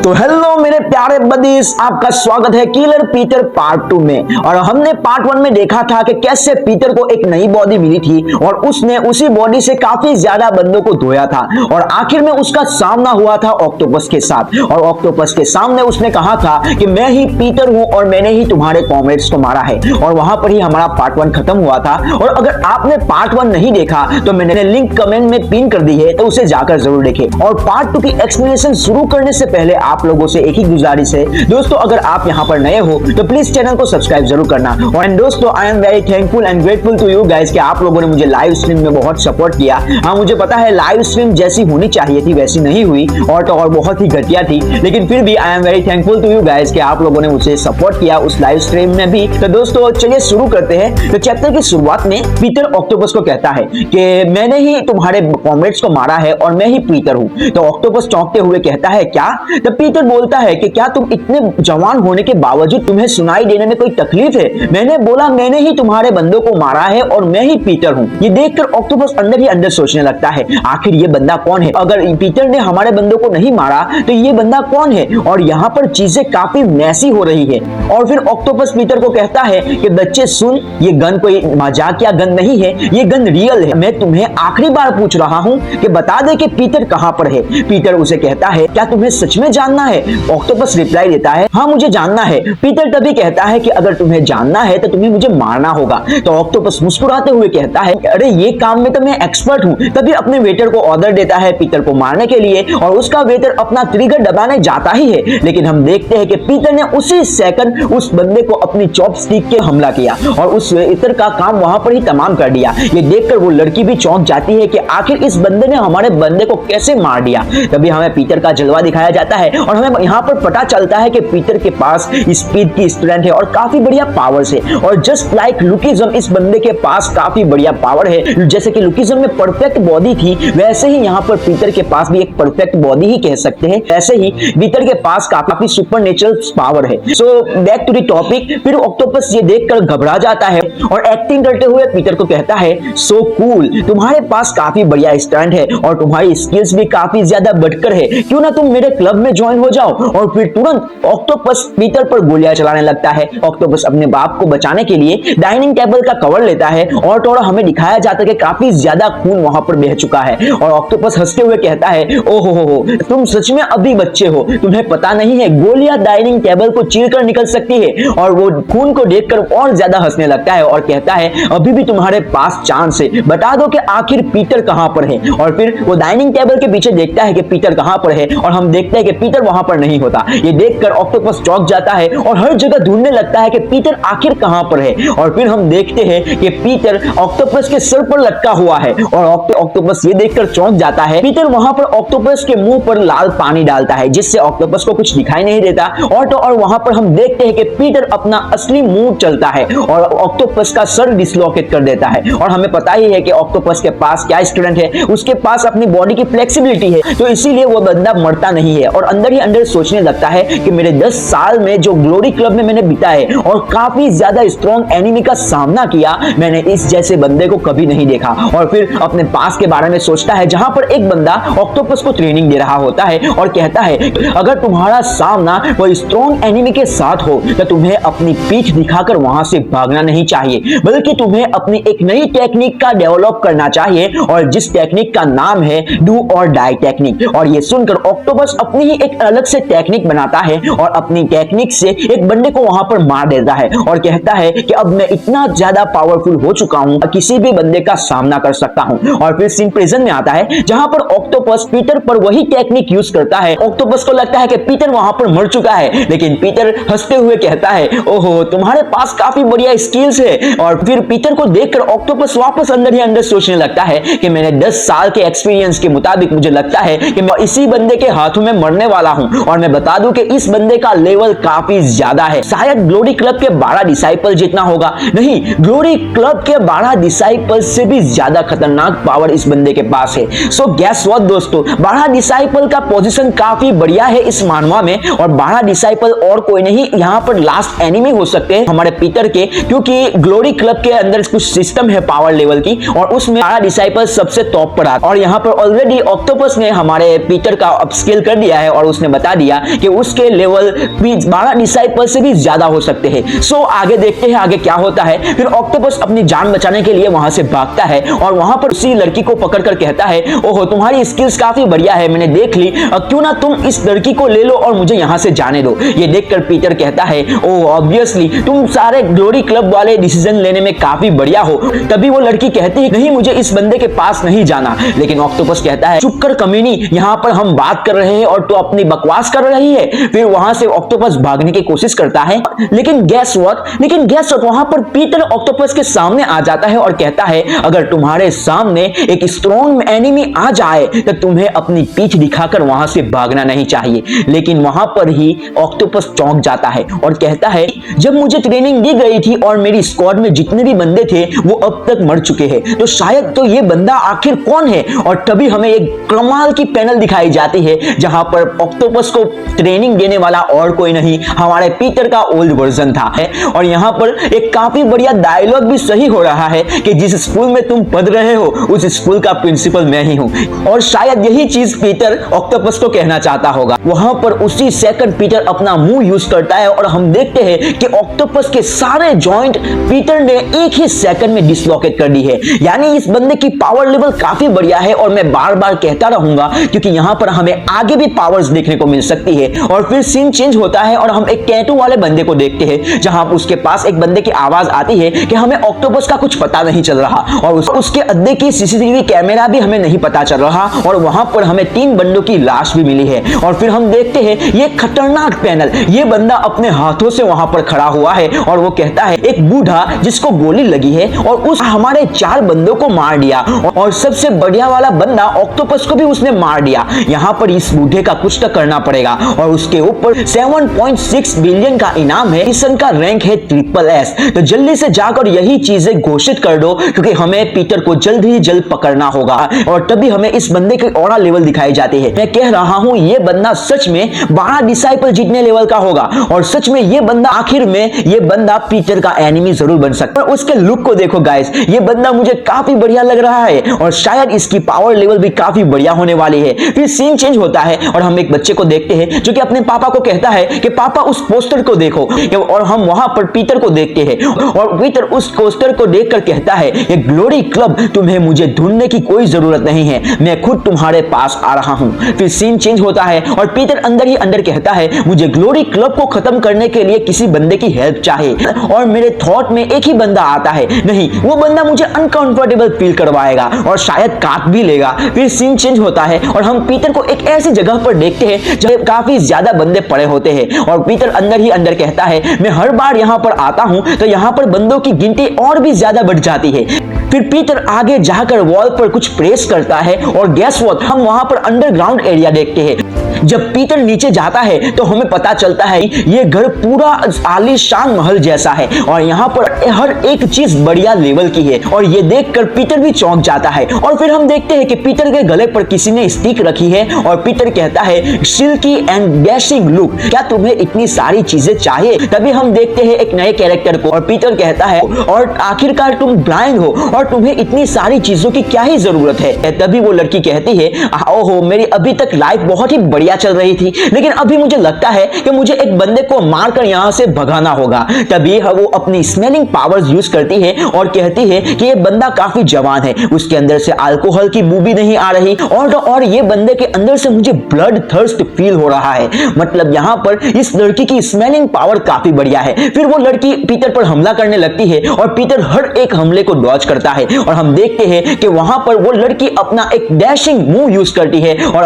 तो हेलो मेरे प्यारे बडीज, आपका स्वागत है किलर पीटर पार्ट 2 में। और हमने पार्ट 1 में देखा था कि कैसे पीटर को एक नई बॉडी मिली थी और उसने उसी बॉडी से काफी ज्यादा बंदों को धोया था और आखिर में उसका सामना हुआ था ऑक्टोपस के साथ। और ऑक्टोपस के सामने उसने कहा था कि मैं ही पीटर हूं और मैंने ही तुम्हारे कॉमरेड्स को मारा है। और वहां पर ही हमारा पार्ट 1 खत्म हुआ था। और अगर आपने पार्ट 1 नहीं देखा तो मैंने लिंक कमेंट में पिन कर दी है, तो उसे जाकर जरूर देखें। और पार्ट 2 की एक्सप्लेनेशन शुरू करने से पहले आप लोगों से एक ही गुजारिश है दोस्तों, अगर आप यहाँ पर नए हो तो प्लीज चैनल को सब्सक्राइब जरूर करना। और दोस्तों, I am very thankful and grateful to you guys कि आप लोगों ने मुझे लाइव स्ट्रीम में बहुत सपोर्ट किया। हाँ, मुझे पता है लाइव स्ट्रीम जैसी होनी चाहिए थी वैसी नहीं हुई और तो और बहुत ही घटिया थी, लेकिन फिर भी I am very thankful to you guys कि आप लोगों ने मुझे सपोर्ट किया उस लाइव स्ट्रीम में भी। तो दोस्तों चलिए शुरू करते हैं। तो चैप्टर की शुरुआत में पीटर ऑक्टोपस को कहता है कि मैंने ही तुम्हारे कॉमरेड्स को मारा है और मैं ही पीटर हूँ। तो ऑक्टोपस चौंकते हुए कहता है क्या? तो पीटर बोलता है कि क्या तुम इतने जवान होने के बावजूद तुम्हें सुनाई देने में कोई तकलीफ है? मैंने बोला मैंने ही तुम्हारे बंदों को मारा है और मैं ही पीटर हूँ। ये देखकर ऑक्टोपस अंदर ही अंदर सोचने लगता है आखिर ये बंदा कौन है? अगर पीटर ने हमारे बंदों को नहीं मारा तो ये बंदा कौन है? और यहाँ पर चीजें काफी मैसी हो रही है। और फिर ऑक्टोपस पीटर को कहता है कि बच्चे सुन, ये गन कोई मजाकिया गन नहीं है, ये गन रियल है। मैं तुम्हें आखिरी बार पूछ रहा हूँ कि बता दे कि पीटर कहाँ पर है। पीटर उसे कहता है क्या तुम्हें सच में जानना है? ऑक्टोपस रिप्लाई देता है हाँ मुझे जानना है। पीटर तभी कहता है कि अगर तुम्हें जानना है तो तुम्हें मुझे मारना होगा। तो ऑक्टोपस मुस्कुराते हुए कहता है अरे ये काम में तो मैं एक्सपर्ट हूँ। तभी अपने वेटर को ऑर्डर देता है पीटर को मारने के लिए और उसका वेटर अपना ट्रिगर दबाने जाता ही है, लेकिन हम देखते हैं कि पीटर ने उसी सेकंड उस बंदे को अपनी चॉपस्टिक के हमला किया और उस वेटर का काम वहां पर ही तमाम कर दिया। ये देखकर वो लड़की भी चौंक जाती है कि आखिर इस बंदे ने हमारे बंदे को कैसे मार दिया। तभी हमें पीटर का जलवा दिखाया जाता है और हमें यहाँ पर पता चलता है कि पीटर के पास स्पीड की स्ट्रेंथ है और काफी बढ़िया पावर्स है। और जस्ट लाइक लुकिज्म इस बंदे के पास काफी बढ़िया पावर है। जैसे कि लुकिज्म में परफेक्ट बॉडी थी वैसे ही यहाँ पर पीटर के पास भी एक परफेक्ट बॉडी ही कह सकते हैं। ऐसे ही पीटर के पास काफी सुपरनेचुरल पावर है। So back to the topic. फिर ऑक्टोपस ये देखकर घबरा जाता है और एक्टिंग करते हुए पीटर को कहता है सो कूल, तुम्हारे पास काफी बढ़िया स्टैंड है और तुम्हारी स्किल्स भी काफी ज्यादा बढ़कर है, क्यों ना तुम मेरे क्लब में ज्वाइन हो जाओ। और फिर तुरंत ऑक्टोपस पीटर पर गोलियां चलाने लगता है। ऑक्टोपस अपने बाप को बचाने के लिए डाइनिंग टेबल का कवर लेता है और तो हमें दिखाया जाता है कि काफी ज्यादा खून वहां पर बह चुका है। और ऑक्टोपस हंसते हुए कहता है ओहो हो, तुम सच में अभी बच्चे हो, तुम्हें पता नहीं है गोलियां डाइनिंग टेबल को चीरकर निकल सकती है। और वो खून को देखकर और ज्यादा हंसने लगता है और कहता है अभी भी तुम्हारे पास चांस है, बता दो कि आखिर पीटर कहां पर है। और फिर वो डाइनिंग टेबल के पीछे देखता है कि पीटर कहां पर है और हम देखते हैं कि पीटर वहां पर नहीं होता। ये देखकर ऑक्टोपस चौंक जाता है और हर जगह ढूंढने लगता है कि पीटर आखिर कहां पर है। और फिर हम देखते हैं कि पीटर ऑक्टोपस के सर पर लटका हुआ है और ऑक्टोपस ये देखकर चौंक जाता है। पीटर वहां पर ऑक्टोपस के मुंह पर लाल पानी डालता है जिससे ऑक्टोपस को कुछ दिखाई नहीं देता। और तो और वहां पर हम देखते हैं कि पीटर अपना असली मुंह चलता है और ऑक्टोपस का सर डिसलोकेट कर देता है। और हमें पता ही है कि ऑक्टोपस के पास क्या स्ट्रेंथ है, उसके पास अपनी बॉडी की फ्लेक्सिबिलिटी है, तो इसीलिए वो बंदा मरता नहीं है। और अंदर ही अंदर सोचने लगता है कि मेरे 10 साल में जो ग्लोरी क्लब में मैंने बिताए और काफी ज्यादा स्ट्रॉन्ग एनिमी का सामना किया, मैंने इस जैसे बंदे को कभी नहीं देखा। और फिर अपने पास के बारे में सोचता है जहां पर एक बंदा ऑक्टोपस को ट्रेनिंग दे रहा होता है और कहता है अगर तुम्हारा सामना कोई स्ट्रॉन्ग एनिमी के साथ हो तो तुम्हें अपनी पीठ दिखाकर वहां से भागना नहीं चाहिए, बल्कि तुम्हें अपनी एक नई टेक्निक का डेवलप करना चाहिए और जिस टेक्निक का नाम है डू और डाई टेक्निक। और ये सुनकर ऑक्टोपस अपनी ही एक अलग से टेक्निक बनाता है और अपनी टेक्निक से एक बंदे को वहां पर मार देता है और कहता है कि अब मैं इतना ज्यादा पावरफुल हो चुका हूं, किसी भी बंदे का सामना कर सकता हूं। और फिर सीन प्रिजन में आता है जहां पर ऑक्टोपस पीटर पर वही टेक्निक यूज करता है। ऑक्टोपस को लगता है कि पीटर वहां पर मर चुका है, लेकिन पीटर हंसते हुए कहता है ओहो तुम्हारे पास काफी बढ़िया स्किल्स है। और फिर पीटर को देखकर ऑक्टोपस वापस अंदर ही अंदर सोचने लगता है कि मैंने 10 साल के एक्सपीरियंस के मुताबिक मुझे लगता है कि मैं इसी बंदे के हाथों में मरने वाला हूं। और मैं बता दूं कि इस बंदे का लेवल काफी ज्यादा है, शायद ग्लोरी क्लब के 12 डिसाइपल जितना होगा, नहीं ग्लोरी क्लब के 12 डिसाइपल से भी ज्यादा खतरनाक पावर इस बंदे के पास है। सो गैस व्हाट दोस्तों, 12 डिसाइपल का पोजीशन काफी बढ़िया है इस मानवा में। और 12 डिसाइपल और कोई नहीं, यहाँ पर लास्ट एनिमी हो सकते हैं हमारे पीटर के, क्योंकि ग्लोरी क्लब के अंदर कुछ सिस्टम है पावर लेवल की और उसमें 12 डिसाइपल सबसे टॉप पर आता। और यहाँ पर ऑलरेडी ऑक्टोपस ने हमारे पीटर का अपस्केल कर दिया है और उसने बता दिया कि उसके लेवल 12 डिसाइपल से भी ज्यादा हो सकते हैं। सो आगे देखते हैं आगे क्या होता है। फिर ऑक्टोपस अपनी जान बचाने के लिए वहां से भागता है और वहां पर उसी लड़की को पकड़कर कहता है, ओहो तुम्हारी स्किल्स काफी बढ़िया है, मैंने देख ली, क्यों ना तुम इस लड़की को ले लो और मुझे यहां से जाने दो। ये देखकर पीटर कहता है, ओह ऑब्वियसली तुम सारे ग्लोरी क्लब वाले डिसीजन लेने में काफी बढ़िया हो। तभी वो लड़की कहती है, नहीं मुझे इस बंदे के पास नहीं जाना। लेकिन ऑक्टोपस कहता है, चुप कर कमीनी, यहाँ पर हम बात कर रहे हैं और तू अपनी बकवास कर रही है। फिर वहां से ऑक्टोपस भागने की कोशिश करता है, लेकिन गैस व्हाट वहां पर पीटर ऑक्टोपस के सामने आ जाता है और कहता है, अगर तुम्हारे सामने एक स्ट्रॉन्ग एनिमी आ जाए तो तुम्हें अपनी पीठ दिखाकर वहां से भागना नहीं चाहिए। लेकिन वहां पर ही ऑक्टोपस चौंक जाता है और कहता है, जब मुझे ट्रेनिंग दी गई थी और मेरी स्क्वाड में जितने भी बंदे थे वो अब तक मर चुके हैं, तो शायद तो ये बंदा आखिर कौन है। और तभी हमें एक कमाल की पैनल दिखाई जाती है जहां पर ऑक्टोपस को ट्रेनिंग देने वाला और कोई नहीं, हमारे पीटर का ओल्ड वर्जन था। और यहाँ पर एक काफी बढ़िया डायलॉग भी सही हो रहा है कि जिस स्कूल में तुम पढ़ रहे हो उस स्कूल का प्रिंसिपल मैं ही हूं। और शायद यही चीज पीटर ऑक्टोपस को कहना चाहता होगा। वहां पर उसी सेकंड पीटर अपना मुंह यूज करता है और हम देखते हैं कि ऑक्टोपस के सारे जॉइंट पीटर ने एक ही सेकंड में डिसलोकेट कर दी है। यानी इस बंदे की पावर लेवल काफी बढ़िया है और मैं बार बार कहता रहूंगा क्योंकि यहाँ पर हमें आगे भी पावर्स देखने को मिल सकती है। और फिर सीन चेंज होता है और हम एक टैटू वाले बंदे को देखते हैं जहां उसके पास एक बंदे की आवाज आती है कि हमें ऑक्टोपस का कुछ पता नहीं चल रहा और उसके अड्डे की सीसीटीवी कैमरा भी हमें नहीं पता चल रहा। और वहां पर हमें 3 बंदों की लाश भी मिली है। और फिर हम देखते हैं ये खतरनाक पैनल, ये बंदा अपने हाथों से वहां पर खड़ा हुआ है और वो कहता है, एक बूढ़ा जिसको गोली लगी है और उस हमारे 4 बंदों को मार दिया और सबसे बढ़िया वाला बंदा ऑक्टोपस को भी उसने मार दिया। यहाँ पर इस बूढ़े का कुछ तो करना पड़ेगा। और उसके ऊपर 7.6 बिलियन का इनाम है। मिशन का रैंक है SSS। तो जल्दी से जाकर यही चीजें घोषित कर दो क्योंकि हमें पीटर को जल्द ही जल्द पकड़ना होगा। और तभी हमें इस बंदे की ऑरा लेवल दिखाई जाती है। मैं कह रहा हूं ये बंदा सच में 12 डिसाइपल जितने लेवल का होगा और सच में ये बंदा आखिर में ये बंदा पीटर का एनिमी जरूर बन सकता है। उसके लुक को देखो गाइस, ये बंदा मुझे काफी बढ़िया लग रहा है और शायद इसकी पावर लेवल भी काफी बढ़िया होने वाली है। फिर सीन चेंज होता है और हम एक बच्चे को देखते हैं जो कि अपने पापा को कहता है कि पापा उस पोस्टर को देखो। और हम वहां पर पीटर को देखते हैं और पीटर उस पोस्टर को देखकर कहता है, ये ग्लोरी क्लब, तुम्हें मुझे ढूंढने की कोई जरूरत नहीं है, मैं खुद तुम्हारे पास आ रहा हूं। फिर सीन चेंज होता है और पीटर अंदर ही अंदर कहता है, मुझे ग्लोरी क्लब को खत्म करने के लिए किसी बंदे की हेल्प चाहिए। और मेरे थॉट में एक ही बंदा आता है, नहीं वो बंदा मुझे अनकंफर्टेबल फील करवाएगा और शायद काट भी लेगा। फिर सीन चेंज होता है और हम पीटर को एक ऐसी जगह पर देखते हैं जहां काफी ज्यादा बंदे पड़े होते हैं और पीटर अंदर ही अंदर कहता है, मैं हर बार यहां पर आता हूं तो यहां पर बंदों की गिनती और भी ज्यादा बढ़ जाती है। फिर पीटर आगे जाकर वॉल पर कुछ प्रेस करता है और गैस व्हाट, हम वहां पर अंडरग्राउंड एरिया देखते हैं। जब पीटर नीचे जाता है तो हमें पता चलता है ये घर पूरा आलीशान महल जैसा है और यहाँ पर हर एक चीज बढ़िया लेवल की है। और ये देखकर पीटर भी चौंक जाता है। और फिर हम देखते हैं कि पीटर के गले पर किसी ने स्टिक रखी है और पीटर कहता है, सिल्की एंड डैशिंग लुक, क्या तुम्हें इतनी सारी चीजें चाहिए? तभी हम देखते हैं एक नए कैरेक्टर को और पीटर कहता है, और आखिरकार तुम ब्लाइंड हो और तुम्हें इतनी सारी चीजों की क्या ही जरूरत है? तभी वो लड़की कहती है, ओहो मेरी अभी तक लाइफ बहुत ही बढ़िया चल रही थी, लेकिन अभी मुझे लगता है कि मुझे एक बंदे को मारकर यहां से भगाना होगा। तभी वो अपनी स्मेलिंग पावर्स यूज करती है और कहती है कि ये बंदा काफी जवान है, उसके अंदर से अल्कोहल की बू भी नहीं आ रही और ये बंदे के अंदर से मुझे ब्लड थर्स्ट फील हो रहा है। मतलब यहां पर इस लड़की की स्मेलिंग पावर काफी बढ़िया है। फिर वो लड़की पीटर पर हमला करने लगती है और पीटर हर एक हमले को डॉज करता है और हम देखते हैं कि वहां पर वो लड़की अपना एक डैशिंग मूव यूज करती है और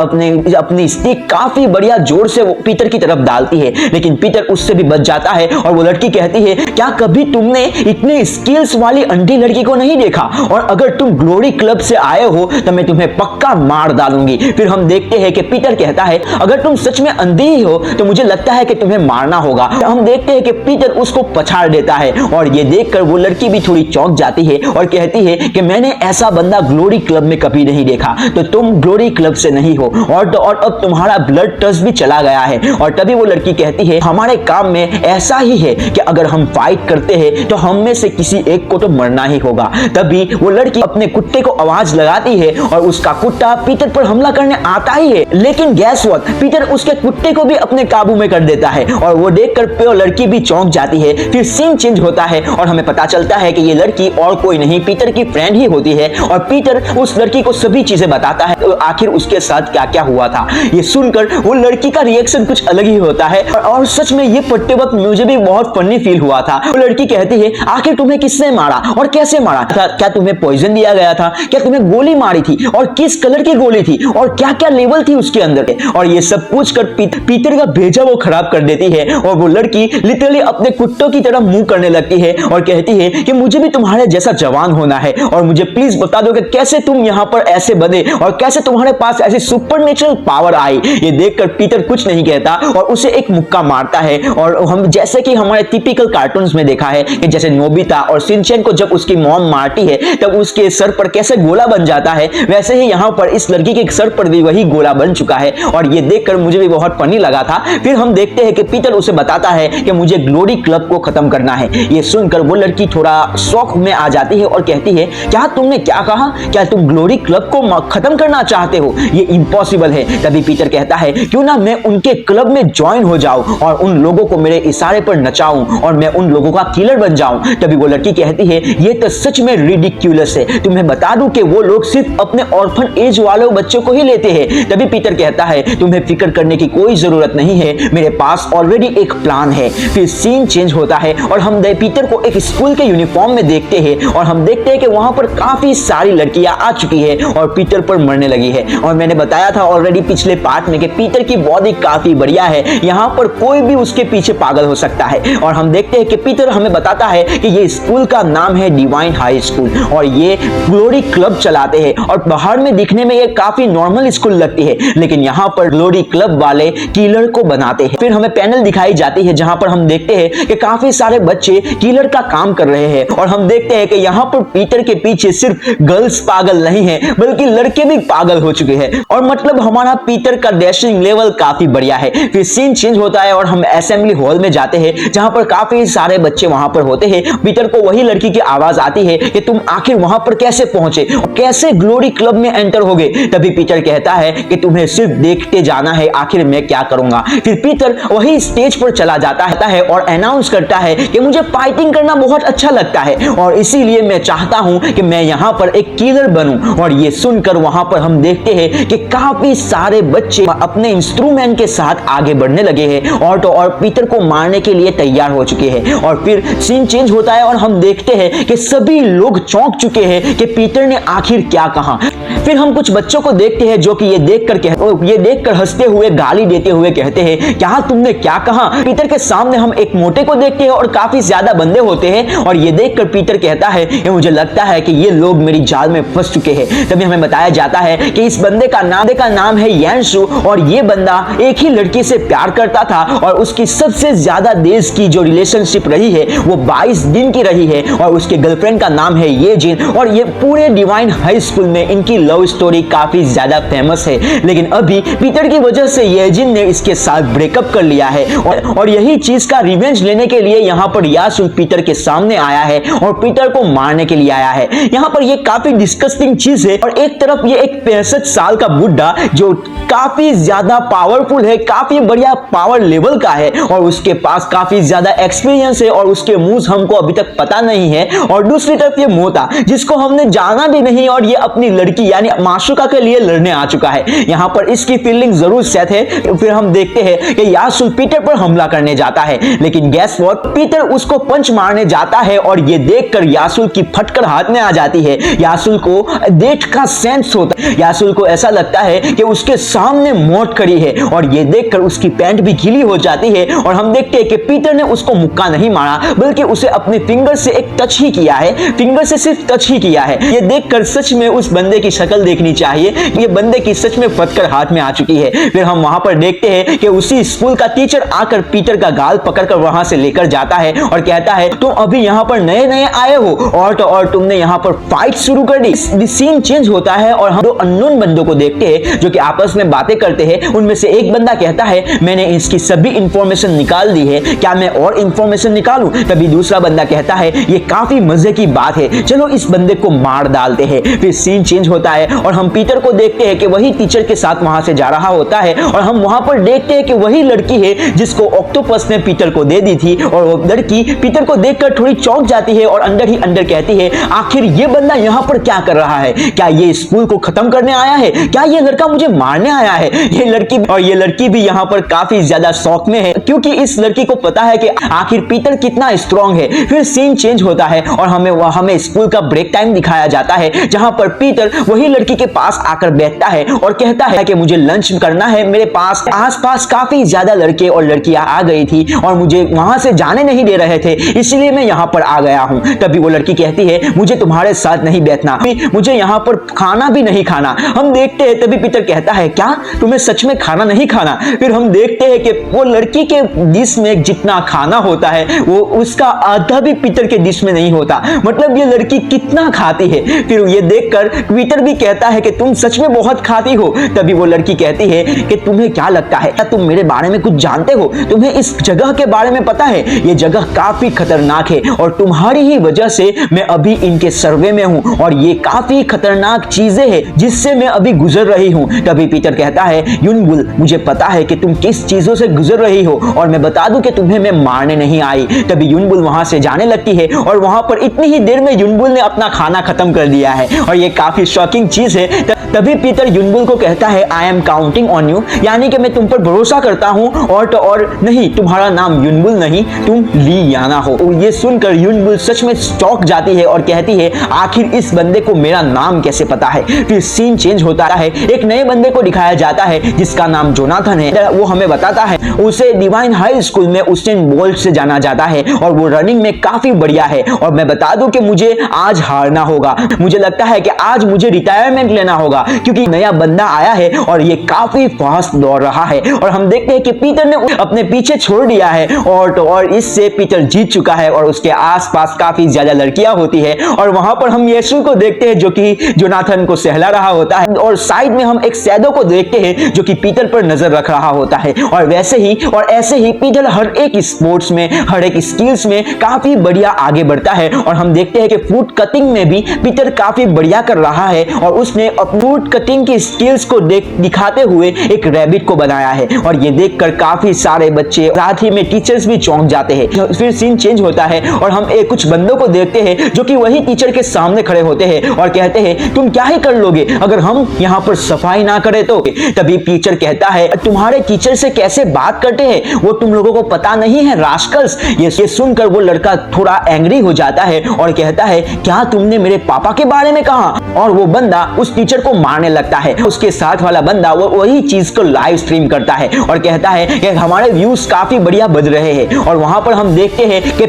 अपनी स्टिक काफी बढ़िया जोर से वो पीटर की तरफ डालती है, लेकिन पीटर उससे भी बच जाता है। और वो लड़की कहती है, क्या कभी तुमने इतने स्किल्स वाली अंधी लड़की को नहीं देखा? और अगर तुम ग्लोरी क्लब से आए हो तो मैं तुम्हें पक्का मार डालूंगी। फिर हम देखते हैं कि पीटर कहता है, अगर तुम सच में अंधी ही हो तो मुझे लगता है कि तुम्हें मारना होगा। हम देखते हैं कि पीटर उसको पछाड़ देता है और ये देखकर वो लड़की भी थोड़ी चौंक जाती है और कहती है कि मैंने ऐसा बंदा ग्लोरी क्लब में कभी नहीं देखा, तो तुम ग्लोरी क्लब से नहीं हो और अब तुम्हारा ब्लड टेस्ट भी चला गया है। और तभी वो लड़की कहती है, हमारे काम में ऐसा ही है कि अगर हम फाइट करते हैं तो हम में से किसी एक को तो मरना ही होगा। तभी वो लड़की अपने कुत्ते को आवाज लगाती है और उसका कुत्ता पीटर पर हमला करने आता ही है, लेकिन गैस व्हाट, वक्त पीटर उसके कुत्ते को भी अपने काबू में कर देता है और वो देखकर लड़की भी चौंक जाती है। फिर सीन चेंज होता है और हमें पता चलता है कि ये लड़की और कोई नहीं पीटर की फ्रेंड ही होती है और पीटर उस लड़की को सभी चीजें बताता है तो आखिर उसके साथ क्या क्या हुआ था। ये सुनकर वो लड़की का रिएक्शन कुछ अलग ही होता है और सच में ये पढ़ते वक्त मुझे भी बहुत फनी फील हुआ था। वो लड़की कहती है, आखिर तुम्हें किसने मारा और कैसे मारा था? क्या तुम्हें पॉइजन दिया गया था? क्या तुम्हें गोली मारी थी और किस कलर की गोली थी और क्या क्या लेवल थी उसके अंदर? और ये सब पूछकर पीटर का भेजा वो खराब कर देती है और वो लड़की लिटरली अपने कुत्तों की तरह मुंह करने लगती है और कहती है कि मुझे भी तुम्हारे जैसा जवान होना है और मुझे प्लीज बता दो कि कैसे तुम यहाँ पर ऐसे बने और कैसे तुम्हारे पास ऐसी सुपरनेचुरल पावर आई। ये देखकर पीटर कुछ नहीं कहता और उसे एक मुक्का मारता है और हम जैसे कि हमारे टिपिकल कार्टून्स में देखा है कि जैसे नोबिता और शिनचैन को जब उसकी मॉम मारती है तब उसके सर पर कैसे गोला बन जाता है, वैसे ही यहाँ पर इस लड़की के सर पर भी वही गोला बन चुका है और ये देखकर मुझे भी बहुत फनी लगा था। फिर हम देखते हैं कि पीटर उसे बताता है कि मुझे ग्लोरी क्लब को खत्म करना है। ये सुनकर वो लड़की थोड़ा शौक में आ जाती है और कहती है, क्या तुमने क्या कहा? क्या तुम ग्लोरी क्लब को खत्म करना चाहते हो? ये इम्पॉसिबल है। तभी पीटर कहता है, क्यों ना मैं उनके क्लब में ज्वाइन हो जाऊं और उन लोगों को मेरे इशारे पर नचाऊं और मैं उन लोगों का किलर बन जाऊं। तभी वो लड़की कहती है, ये तो सच में रिडिक्यूलस है। तुम्हें बता दूं कि वो लोग सिर्फ अपने ऑर्फन एज वाले बच्चों को ही लेते हैं। तभी पीटर कहता है, तुम्हें फिक्र करने की कोई जरूरत नहीं है, मेरे पास ऑलरेडी एक प्लान है। फिर सीन चेंज होता है और हम पीटर को एक स्कूल के यूनिफॉर्म में देखते हैं और हम देखते हैं कि वहां पर काफी सारी लड़कियां आ चुकी है और पीटर पर मरने लगी है। और मैंने बताया था ऑलरेडी पिछले पार्ट में कि पीटर की बॉडी काफी बढ़िया है, यहाँ पर कोई भी उसके पीछे पागल हो सकता है। और हम देखते हैं कि पीटर हमें बताता है कि ये स्कूल का नाम है डिवाइन हाई स्कूल और ये ग्लोरी क्लब चलाते हैं और बाहर में दिखने में ये काफी नॉर्मल स्कूल लगती है, लेकिन यहाँ पर ग्लोरी क्लब वाले किलर को बनाते हैं। फिर हमें पैनल दिखाई जाती है जहां पर हम देखते हैं कि काफी सारे बच्चे किलर का काम कर रहे हैं और हम देखते हैं कि यहाँ पर पीटर के पीछे सिर्फ गर्ल्स पागल नहीं है बल्कि लड़के भी पागल हो चुके हैं और मतलब हमारा पीटर का डैशिंग लेवल काफी बढ़िया है। फिर सीन चेंज होता है और हम असेंबली हॉल में जाते हैं जहां पर काफी सारे बच्चे वहां पर होते हैं। पीटर को वही लड़की की आवाज आती है कि तुम आखिर वहां पर कैसे पहुंचे, कैसे ग्लोरी क्लब में एंटर हो गए? तभी पीटर कहता है कि तुम्हें सिर्फ देखते जाना है, आखिर मैं क्या करूंगा। फिर पीटर वही स्टेज पर चला जाता है और अनाउंस करता है कि मुझे फाइटिंग करना बहुत अच्छा लगता है और इसीलिए मैं चाहता हूं कि मैं यहां पर एक किलर बनूं। और ये सुनकर वहां पर हम देखते हैं कि काफी सारे बच्चे अपने इंस्ट्रूमेंट के साथ आगे बढ़ने लगे हैं और पीटर को मारने के लिए तैयार हो चुके हैं। और फिर सीन चेंज होता है और हम देखते हैं कि सभी लोग चौंक चुके हैं कि पीटर ने आखिर क्या कहा। फिर हम कुछ बच्चों को देखते हैं जो कि ये देखकर हंसते हुए गाली देते हुए कहते हैं, क्या तुमने क्या कहा? पीटर के सामने हम एक मोटे को देखते हैं और काफी ज्यादा बंदे होते हैं और ये देखकर पीटर कहता है कि मुझे लगता है कि ये लोग मेरी जाल में फंस चुके हैं। तभी हमें बताया जाता है कि इस बंदे का नाम है यांशु और ये बंदा एक ही लड़की से प्यार करता था और उसकी सबसे ज्यादा देर की जो रिलेशनशिप रही है वो 22 दिन की रही है और उसके गर्लफ्रेंड का नाम है ये जिन। और ये पूरे डिवाइन हाई स्कूल में इनकी लव स्टोरी काफी ज्यादा फेमस है, लेकिन अभी पीटर की वजह से ये जिन ने इसके साथ ब्रेकअप कर लिया है और यही चीज का रिवेंज लेने के लिए यहाँ पर यासुल पीटर के सामने आया है और पीटर को मारने के लिए आया है। यहाँ पर ये काफी डिस्कस्टिंग चीज है और एक तरफ ये एक 65 साल का बुढ़ा जो काफी ज्यादा पावरफुल है, काफी बढ़िया पावर लेवल का है और उसके पास काफी ज्यादा एक्सपीरियंस है और उसके मूव्स हमको अभी तक पता नहीं है। और दूसरी तरफ ये मोता जिसको हमने जाना भी नहीं और ये अपनी लड़की यानी माशुका के लिए लड़ने आ चुका है। यहाँ पर इसकी फील्डिंग जरूर सेट है। फिर हम देखते हैं कि यासुल पीटर पर हमला करने जाता है, लेकिन गैस व्हाट, पीटर उसको पंच मारने जाता है और ये देखकर यासुल की फटकर हाथ में आ जाती है। यासुल को डेथ का सेंस होता है। यासुल को ऐसा लगता है कि उसके सामने मौत खड़ी है और ये देखकर उसकी पैंट भी गीली हो जाती है और हम देखते हैं कि पीटर ने उसको मुक्का नहीं मारा बल्कि उसे अपने फिंगर से एक टच ही किया है, फिंगर से सिर्फ टच ही किया है। ये देखकर सच में उस बंदे की शक्ल देखनी चाहिए, ये बंदे की सच में फटकर हाथ में आ चुकी है। फिर हम वहां पर देखते हैं कि उसी स्कूल का टीचर आकर पीटर का गाल पकड़कर वहां से लेकर जाता है और कहता है, तुम अभी यहाँ पर नए नए आए हो और तो और तुमने यहाँ पर फाइट शुरू कर दी। सीन चेंज होता है और हम दो अननोन बंदों को देखते हैं जो कि आपस में बातें करते हैं। उनमें से एक बंदा कहता है, मैंने इसकी सभी इंफॉर्मेशन निकाल दी है, क्या मैं और इंफॉर्मेशन निकालूं? तभी दूसरा बंदा कहता है, ये काफी मजे की बात है, चलो इस बंदे को मार डालते हैं। फिर सीन चेंज होता है है और हम पीटर को देखते हैं कि वही टीचर के साथ वहां से जा रहा होता है और हम वहां पर देखते हैं कि वही लड़की है जिसको ऑक्टोपस ने पीटर को दे दी थी और वो लड़की पीटर को देखकर थोड़ी चौंक जाती है और अंदर ही अंदर कहती है, आखिर ये बंदा यहाँ पर क्या कर रहा है? क्या ये स्कूल को खत्म करने आया है? क्या ये लड़का मुझे मारने आया है? ये लड़की भी यहाँ पर काफी ज्यादा शौक में है क्योंकि इस लड़की को पता है कि आखिर पीटर कितना स्ट्रॉन्ग है। फिर सीन चेंज होता है और हमें स्कूल का ब्रेक टाइम दिखाया जाता है जहां पर पीटर वही लड़की के पास आकर बैठता है और कहता है कि मुझे लंच करना है, मेरे पास आसपास काफी ज्यादा लड़के और लड़कियां आ गई थी और मुझे वहां से जाने नहीं दे रहे थे, इसलिए मैं यहाँ पर आ गया हूँ। तभी वो लड़की कहती है, मुझे तुम्हारे साथ नहीं बैठना, मुझे यहाँ पर खाना भी नहीं खाना। हम देखते हैं तभी पीटर कहता है, क्या तुम्हें सच में खाना नहीं खाना? फिर हम देखते हैं कि वो लड़की के डिश में जितना खाना होता है वो उसका आधा भी पीटर के डिश में नहीं होता। मतलब ये लड़की कितना खाती है। फिर ये देखकर पीटर भी कहता है कि तुम सच में बहुत खाती हो। तभी वो लड़की कहती है कि तुम्हें क्या लगता है, क्या तुम मेरे बारे में कुछ जानते हो? तुम्हें इस जगह के बारे में पता है? ये जगह काफी खतरनाक है और तुम्हारी ही वजह से मैं अभी इनके सर्वे में हूँ और ये काफी खतरनाक चीजें हैं जिससे मैं अभी गुजर रही हूँ। तभी पीटर कहता है, युनबुल मुझे पता है कि तुम किस चीजों से गुजर रही हो और मैं बता दूं कि तुम्हें मैं मारने नहीं आई। तभी युनबुल वहां से जाने लगती है और वहां पर इतनी ही देर में युनबुल ने अपना खाना खत्म कर दिया है और ये काफी शॉकिंग चीज है। तभी पीटर युनबुल को कहता है, I am counting on you, यानी कि मैं तुम पर भरोसा करता हूँ और तो और नहीं, तुम्हारा नाम युनबुल नहीं, तुम ली याना हो। ये सुनकर युनबुल सच में चौंक जाती है और कहती है, आखिर इस बंदे को मेरा नाम कैसे पता है? फिर सीन चेंज होता है, एक नए बंदे को दिखाया जाता है जिसका नाम जोनाथन है। वो हमें बताता है उसे डिवाइन हाई स्कूल में उसेन बोल्ट से जाना जाता है और वो रनिंग में काफी बढ़िया है। और मैं बता दूं कि मुझे आज हारना होगा, मुझे लगता है कि आज मुझे रिटायरमेंट लेना होगा क्योंकि नया बंदा आया है और ये काफी फास्ट दौड़ रहा है। और हम देखते हैं कि पीटर ने अपने पीछे छोड़ दिया है और तो और इससे पीटर जीत चुका है और उसके आसपास काफी ज्यादा लड़कियां होती है। और वहां पर हम यीशु को देखते हैं जो कि जोनाथन को सहला रहा होता है और साइड में हम एक शैडो को देखते हैं जो कि पीटर पर नजर रख रहा होता है। और वैसे ही और ऐसे ही पीटर हर एक स्पोर्ट्स में, हर एक स्किल्स में काफी बढ़िया आगे बढ़ता है। और हम देखते हैं कि फूड कटिंग में भी पीटर काफी बढ़िया कर रहा है और उसने फूड कटिंग की स्किल्स को दिखाते हुए एक रैबिट को बनाया है। और ये देखकर काफी सारे बच्चे, साथ ही में टीचर्स भी चौंक जाते हैं। फिर सीन चेंज होता है और हम कुछ बंदों को देखते हैं जो कि वही टीचर के सामने खड़े होते हैं और कहते हैं, तुम क्या ही कर लोगे अगर हम यहाँ पर सफाई ना करें तो? तभी टीचर कहता है, तुम्हारे टीचर से कैसे बात करते हैं वो तुम लोगों को पता नहीं है रास्कल्स। ये सुनकर वो लड़का थोड़ा एंग्री हो जाता है और कहता है, क्या तुमने मेरे पापा के बारे में कहा? और वो बंदा उस टीचर को मारने लगता है। उसके साथ वाला बंदा वो वही चीज को लाइव स्ट्रीम करता है और कहता है कि हमारे व्यूज काफी बढ़िया बढ़ रहे हैं। और वहां पर हम देखते हैं कि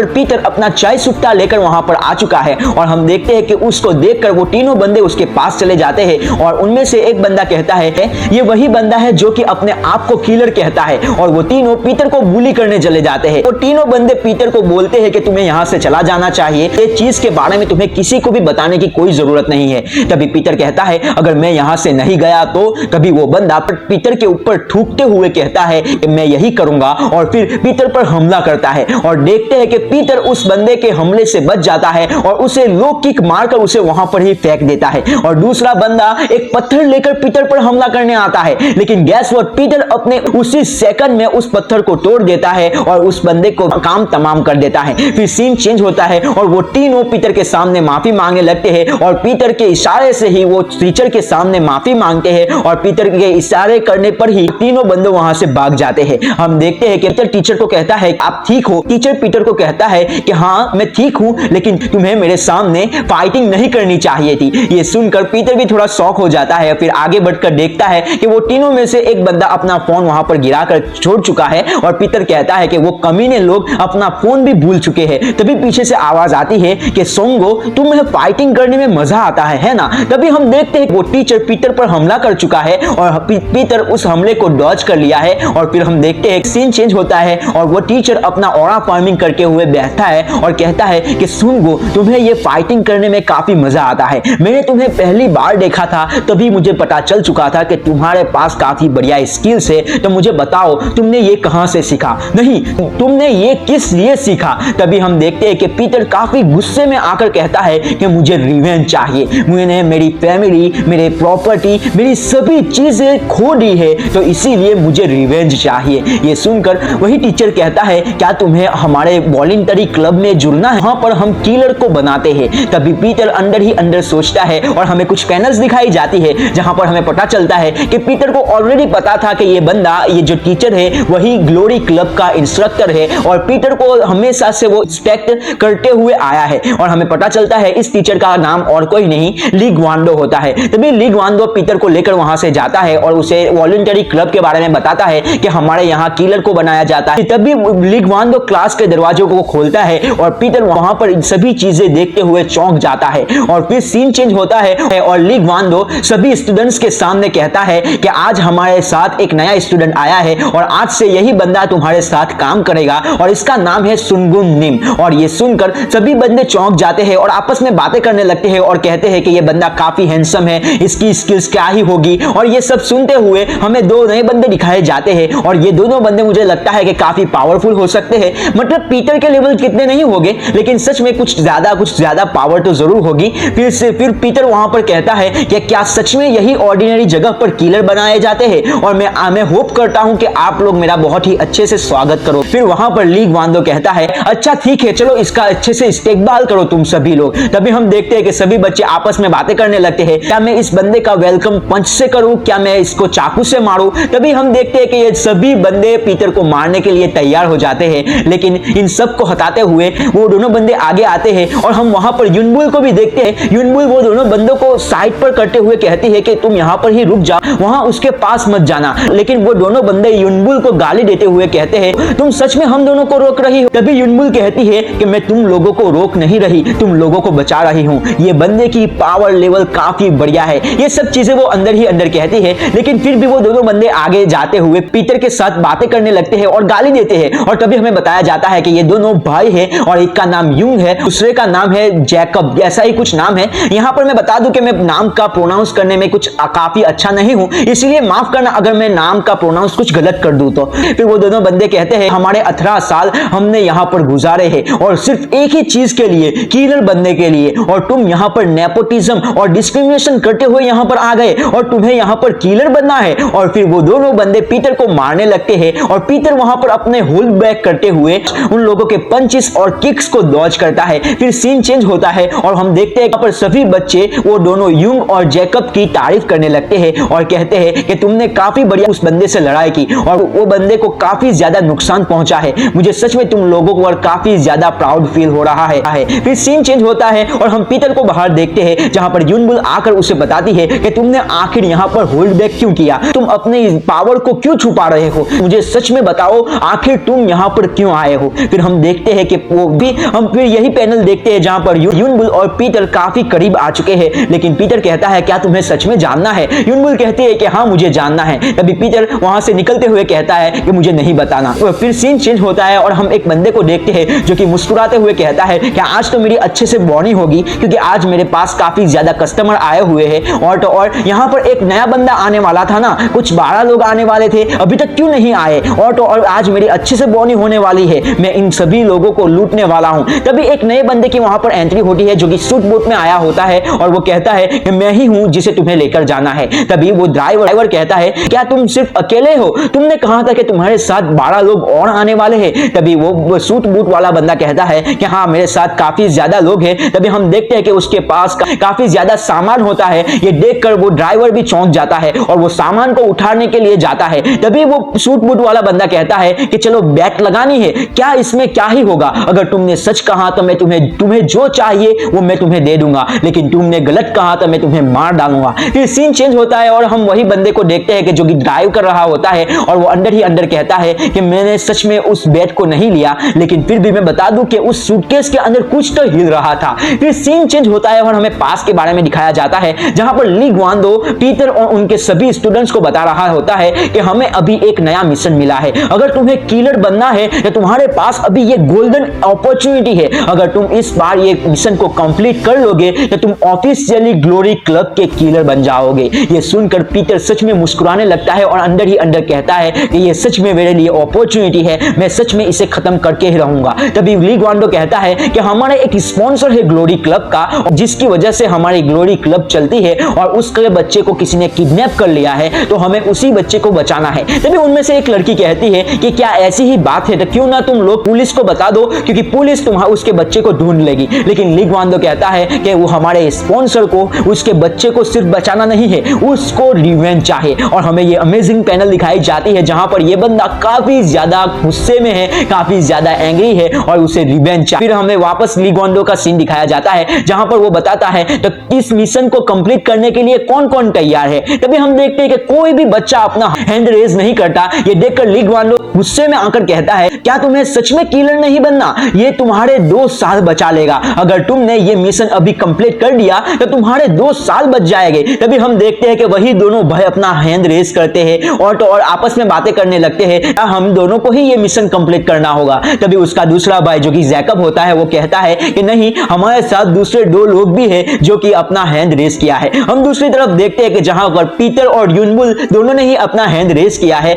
पीटर अपना चाय सुट्टा लेकर वहां पर आ चुका है और हम देखते हैं कि उसको देखकर वो तीनों बंदे उसके पास चले जाते हैं और उनमें से एक बंदा कहता है, ये वही बंदा है जो कि अपने आप को किलर कहता है। और वो तीनों पीटर को बुली करने चले जाते हैं। वो तीनों बंदे पीटर को बोलते हैं कि तुम्हें यहाँ से चला जाना चाहिए, ये चीज के बारे में तुम्हें किसी को भी बताने की कोई जरूरत नहीं है। तभी पीटर कहता है, अगर मैं यहाँ से नहीं गया तो? तभी वो बंदा पीटर के ऊपर थूकते हुए कहता है कि मैं यही करूंगा और फिर पीटर पर हमला करता है। और देखते हैं कि पीटर उस बंदे के हमले से बच जाता है और उसे लो किक मारकर उसे वहां पर ही फेंक देता है। और दूसरा बंदा एक पत्थर लेकर पीटर पर हमला करने आता है, लेकिन गैस व्हाट, पीटर अपने उसी सेकंड में उस पत्थर को तोड़ देता है और उस बंदे को काम तमाम कर देता है। फिर सीन चेंज होता है और वो तीनों पीटर के सामने माफी मांगने लगते हैं और पीटर के इशारे से ही वो टीचर के सामने माफी मांगते हैं और पीटर के इशारे करने पर ही तीनों बंदे वहां से भाग जाते हैं। हम देखते हैं कि पीटर टीचर को कहता है, आप ठीक हो? टीचर पीटर को कहता है कि हाँ मैं ठीक हूं, लेकिन तुम्हें मेरे सामने फाइटिंग नहीं करनी चाहिए थी। ये सुनकर पीटर भी थोड़ा शॉक हो जाता है। फिर आगे बढ़कर देखता है कि वो तीनों में से एक बंदा अपना फोन वहां पर गिराकर छोड़ चुका है और पीटर कहता है कि वो कमीने लोग अपना फोन भी भूल चुके हैं। तभी पीछे से आवाज आती है कि सोंगो, तुम्हें फाइटिंग करने में मजा आता है ना? तभी हम देखते हैं वो टीचर पीटर पर हमला कर चुका है और पीटर उस हमले को डॉज कर लिया है। और फिर हम देखते हैं सीन चेंज होता है और वो टीचर अपना ऑरा फार्मिंग करके हुए बैठता है और कहता है कि सुंगो, तुम्हें ये फाइटिंग करने में काफी मजा आता है। मैंने तुम्हें पहली बार देखा था तभी मुझे पता चल चुका था कि तुम्हारे पास काफी बढ़िया स्किल्स है। तो मुझे बताओ तुमने ये कहां से सीखा? नहीं, तुमने ये किस लिए सीखा? तभी हम देखते हैं कि पीटर काफी गुस्से में आकर कहता है कि मुझे रिवेंज चाहिए, मैंने मेरी फैमिली, मेरे प्रॉपर्टी, मेरी सभी चीजें खो दी है, तो इसीलिए मुझे रिवेंज चाहिए। ये सुनकर वही टीचर कहता है क्या तुम्हें हमारे वॉलंटरी क्लब में जुड़ना है, वहां पर हम किलर को बनाते हैं। तभी पीटर अंदर ही अंदर सोचता है और हमें कुछ पैनल्स दिखाई जाती है जहां पर हमें पता चलता है कि पीटर को ऑलरेडी पता था कि ये बंदा, ये जो टीचर है वही ग्लोरी क्लब का इंस्ट्रक्टर है और पीटर को हमेशा से वो रिस्पेक्ट करते हुए आया है। और हमें पता चलता है इस टीचर का नाम और कोई नहीं ली ग्वांडो होता है। तभी ली ग्वांडो पीटर को लेकर वहां से जाता है और उसे वॉलंटरी क्लब के बारे में बताता है कि हमारे यहाँ किलर को बनाया जाता है। तभी ली ग्वांडो क्लास के दरवाजों को खोलता है और पीटर वहां पर सभी चीजें देखते हुए चौंक जाता है। और फिर सीन चेंज होता है और ली ग्वांडो सभी स्टूडेंट्स के सामने कहता है कि आज हमारे साथ एक नया स्टूडेंट आया है और आज से यही बंदा तुम्हारे साथ काम करेगा और इसका नाम है सुनगुन निम। और ये सुनकर सभी बंदे चौंक जाते हैं और आपस में बातें करने लगते हैं और कहते हैं कि ये बंदा काफी हैंडसम है, इसकी स्किल्स क्या ही होगी। और ये सब सुनते हुए हमें दो नए बंदे दिखाए जाते हैं और ये दोनों बंदे मुझे लगता है कि काफी पावरफुल हो सकते हैं। मतलब पीटर के लेवल कितने नहीं होंगे, लेकिन सच में कुछ ज्यादा पावर तो जरूर होगी। फिर पीटर वहां पर कहता है कि क्या सच में यही ऑर्डिनरी जगह पर किलर बनाए जाते हैं, और मैं होप करता हूं कि आप लोग मेरा बहुत ही अच्छे से स्वागत करो। फिर वहां पर ली ग्वांडो कहता है अच्छा ठीक है, चलो इसका अच्छे से इस्तेकबाल करो तुम सभी लोग। तभी हम देखते हैं कि सभी बच्चे आपस में बातें करने लगते हैं, क्या मैं इस बंदे का वेलकम पंच से करूं, क्या मैं इसको चाकू से मारूं। तभी हम देखते हैं कि ये सभी बंदे पीटर को मारने के लिए तैयार हो जाते हैं, लेकिन इन सब को हटाते हुए वो दोनों बंदे आगे आते हैं और हम वहां पर युनबुल को भी देखते हैं। युनबुल वो दोनों बंदों को साइड पर करते हुए कहती है कि तुम यहाँ पर ही रुक जाओ, वहां उसके पास मत जाना। लेकिन वो दोनों बंदे युनबुल को गाली देते हुए कहते हैं तुम सच में हम दोनों को रोक रही हो। तभी युनबुल कहती है कि मैं तुम लोगों को रोक नहीं रही, तुम लोगों को बचा रही हूँ। ये बंदे की पावर लेवल काफी बढ़िया है। ये सब चीजें वो अंदर ही अंदर कहती है, लेकिन फिर भी वो दोनों बंदे आगे जाते हुए पीटर के साथ बातें करने लगते हैं और गाली देते हैं। और तभी हमें बताया जाता है कि ये दोनों भाई है और एक का नाम यूंग है, दूसरे का नाम है जैकब, ऐसा ही कुछ नाम है। यहाँ पर मैं बता दूं कि मैं नाम का प्रोनाउंस करने में कुछ काफी अच्छा नहीं हूं, इसलिए माफ करना अगर मैं नाम का प्रोनाउंस कुछ गलत कर दूं तो। फिर वो दोनों बंदे कहते हैं हमारे 18 साल हमने यहाँ पर गुजारे हैं और सिर्फ एक ही चीज के लिए, किलर बनने के लिए, और तुम यहाँ पर नेपोटिज्म और डिस्क्रिमिनेशन करते हुए यहाँ पर आ गए और तुम्हें यहाँ पर किलर बनना है। और फिर वो दोनों बंदे पीटर को मारने लगते हैं और पीटर वहां पर अपने होल्ड बैक करते हुए उन लोगों के पंचेस और किक्स को डॉज करता है। फिर सीन चेंज होता है और हम देखते हैं पर सभी बच्चे वो दोनों यूंग और जैकब की तारीफ करने लगते हैं और कहते हैं कि तुमने काफी बढ़िया उस बंदे से लड़ाई की और वो बंदे को काफी ज्यादा नुकसान पहुंचा है। मुझे सच में तुम लोगों को काफी ज्यादा प्राउड फील हो रहा है। फिर सीन चेंज होता है और हम पीटर को बाहर देखते हैं जहां पर युनबुल आकर उसे बताती है कि तुमने आखिर यहां पर होल्ड बैक क्यों किया, तुम अपने पावर को क्यों छुपा रहे हो, मुझे सच में बताओ आखिर तुम यहां पर क्यों आए हो। फिर हम देखते हैं कि वो भी हम फिर यही पैनल देखते हैं जहां पर युनबुल और पीटर काफी करीब आ चुके हैं, लेकिन पीटर कहता है क्या तुम्हें सच में जानना है। युनबुल कहती है कि हाँ मुझे जानना है। तभी पीटर वहां से निकलते हुए कहता है कि मुझे नहीं बताना। फिर सीन चेंज होता है और हम एक बंदे को देखते हैं जो कि मुस्कुराते हुए कहता है कि आज तो मेरी अच्छे से बॉर्निंग होगी क्योंकि आज मेरे पास काफी ज्यादा कस्टमर आए हुए हैं और यहाँ पर एक नया बंदा आने वाला था ना, कुछ 12 लोग आने वाले थे, अभी तक क्यों नहीं आए, और आज मेरी अच्छे से बॉर्निंग होने वाली है, मैं इन सभी लोगों को लूटने वाला हूं। तभी एक नए बंदे की वहां पर एंट्री होती है जो कि सूट बूट में आया होता है और वो कहता है कि मैं ही हूं जिसे तुम्हें लेकर जाना है। तभी वो ड्राइवर कहता है क्या तुम सिर्फ अकेले हो, तुमने कहा था कि तुम्हारे साथ 12 लोग और आने वाले हैं। तभी वो सूट बूट वाला बंदा कहता है कि हाँ मेरे साथ काफी ज्यादा लोग हैं। तभी हम देखते हैं कि उसके पास काफी ज्यादा सामान होता है। ये देखकर वो ड्राइवर भी चौंक जाता है और वो सामान को उठाने के लिए जाता है। तभी वो सूट बूट वाला बंदा कहता है कि चलो बैट लगानी है, क्या इसमें क्या ही होगा, अगर तुमने सच कहा तो मैं तुम्हें जो चाहिए वो मैं तुम्हें दे दूंगा, लेकिन तुमने गलत कहा तो मैं तुम्हें मार डालूंगा। फिर सीन चेंज होता है और हम वही बंदे को देखते हैं कि जो कि ड्राइव कर रहा होता है और वो अंदर ही अंदर कहता है कि मैंने सच में उस बैट को नहीं लिया, लेकिन फिर भी मैं बता दूं कि उस सूटकेस के अंदर कुछ तो हिल रहा था। फिर सीन चेंज होता है और हमें पास के बारे में दिखाया जाता है जहां पर ली ग्वांडो पीटर और उनके सभी स्टूडेंट्स को बता रहा होता है कि हमें अभी एक नया मिशन मिला है, अगर तुम्हें किलर बनना है तो तुम्हारे पास अभी ये गोल्डन अपॉर्चुनिटी है, अगर तुम इस बार ये मिशन को कंप्लीट कर लोगे तो तुम ऑफिशियली ग्लोरी क्लब के किलर बन जाओगे। ये सुनकर पीटर सच में मुस्कुराने लगता है और अंदर ही अंदर कहता है कि ये सच में मेरे लिए अपॉर्चुनिटी है, मैं सच में इसे खत्म करके ही रहूंगा। तभी ली ग्वांडो कहता है कि हमारा एक स्पॉन्सर है ग्लोरी क्लब का, जिसकी वजह से हमारी ग्लोरी क्लब चलती है और उसके बच्चे को किसी ने किडनैप कर लिया है, तो हमें उसी बच्चे को बचाना है। तभी उनमें से एक लड़की कहती है कि क्या ऐसी ही बात है तो क्यों ना तुम लोग पुलिस को बता दो, क्योंकि पुलिस तुम्हारे उसके बच्चे को ढूंढ लेगी। लेकिन ली गुआन डो कहता है कि वो हमारे स्पॉन्सर को उसके बच्चे को सिर्फ बचाना नहीं है, उसको रिवेंज चाहिए। और हमें ये अमेजिंग पैनल दिखाई जाती है जहां पर ये बंदा काफी ज्यादा गुस्से में है, काफी ज्यादा एंग्री है और उसे रिवेंज चाहिए। फिर हमें वापस ली गुआन डो का सीन दिखाया जाता है जहां पर वो बताता है तो इस मिशन को कंप्लीट करने के लिए कौन कौन तैयार है। तभी हम देखते हैं कि कोई भी बच्चा अपना हैंड रेज नहीं करता। ये देखकर ली गुआन डो गुस्से में आकर कहता है, क्या तुम्हें सच में किलर नहीं बनना? ये तुम्हारे 2 साल बचा लेगा। अगर तुमने ये मिशन अभी कंप्लीट कर दिया तो तुम्हारे 2 साल बच जाएंगे। तभी हम देखते हैं कि वही दोनों भाई अपना हैंड रेज करते हैं और तो और आपस में बातें करने लगते हैं, हम दोनों को ही ये मिशन कंप्लीट करना होगा। तभी उसका दूसरा भाई जो कि जैकब होता है वो कहता है कि नहीं, हमारे साथ दूसरे 2 लोग भी हैं जो कि अपना हैंड रेज किया है। हम दूसरी तरफ देखते हैं कि जहां पर पीटर और यूनबुल दोनों ने ही अपना हैंड रेज किया है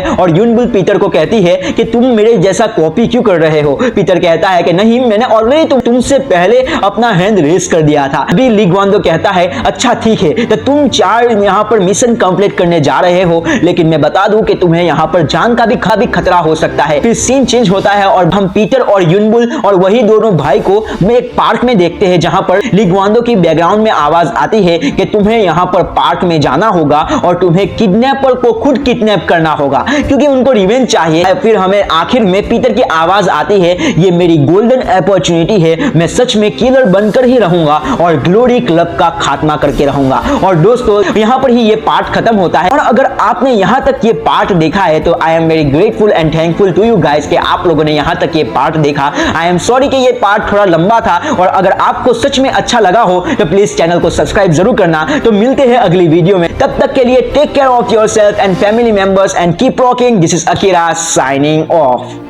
और यूनबुल पीटर को कहती है कि तुम मेरे जैसा कॉपी क्यों कर रहे हो। पीटर कहता है कि नहीं, मैंने ऑलरेडी तुमसे पहले अपना हैंड रेज कर दिया था। अभी ली गुआन डो कहता है अच्छा ठीक है, तो तुम 4 यहाँ पर मिशन कंप्लीट करने जा रहे हो, लेकिन मैं बता दूं कि तुम्हें यहाँ पर जान का भी खतरा हो सकता है। फिर सीन चेंज होता है और हम पीटर और यूनबुल और वही दोनों भाई को एक पार्क में देखते हैं जहां पर ली गुआन डो की बैकग्राउंड में आवाज आती है कि तुम्हें यहाँ पर पार्क में जाना होगा और तुम्हें किडनैपर को खुद किडनैप करना होगा क्योंकि उनको रिवेंज चाहिए। फिर हमें आखिर में पीटर की आवाज आती है, ये मेरी गोल्डन अपॉर्चुनिटी है, मैं सच में किलर बनकर ही रहूंगा और ग्लोरी क्लब का खात्मा करके रहूंगा। और दोस्तों यहाँ पर ही ये पार्ट खत्म होता है। और अगर आपने यहाँ तक ये पार्ट देखा है तो I am very grateful and thankful to you guys कि आप लोगों ने यहाँ तक ये पार्ट देखा। आई एम सॉरी कि ये पार्ट थोड़ा लंबा था और अगर आपको सच में अच्छा लगा हो तो प्लीज चैनल को सब्सक्राइब जरूर करना। तो मिलते हैं अगली वीडियो में, तब तक के लिए take care of yourself and family members and keep rocking. This is Akira signing of.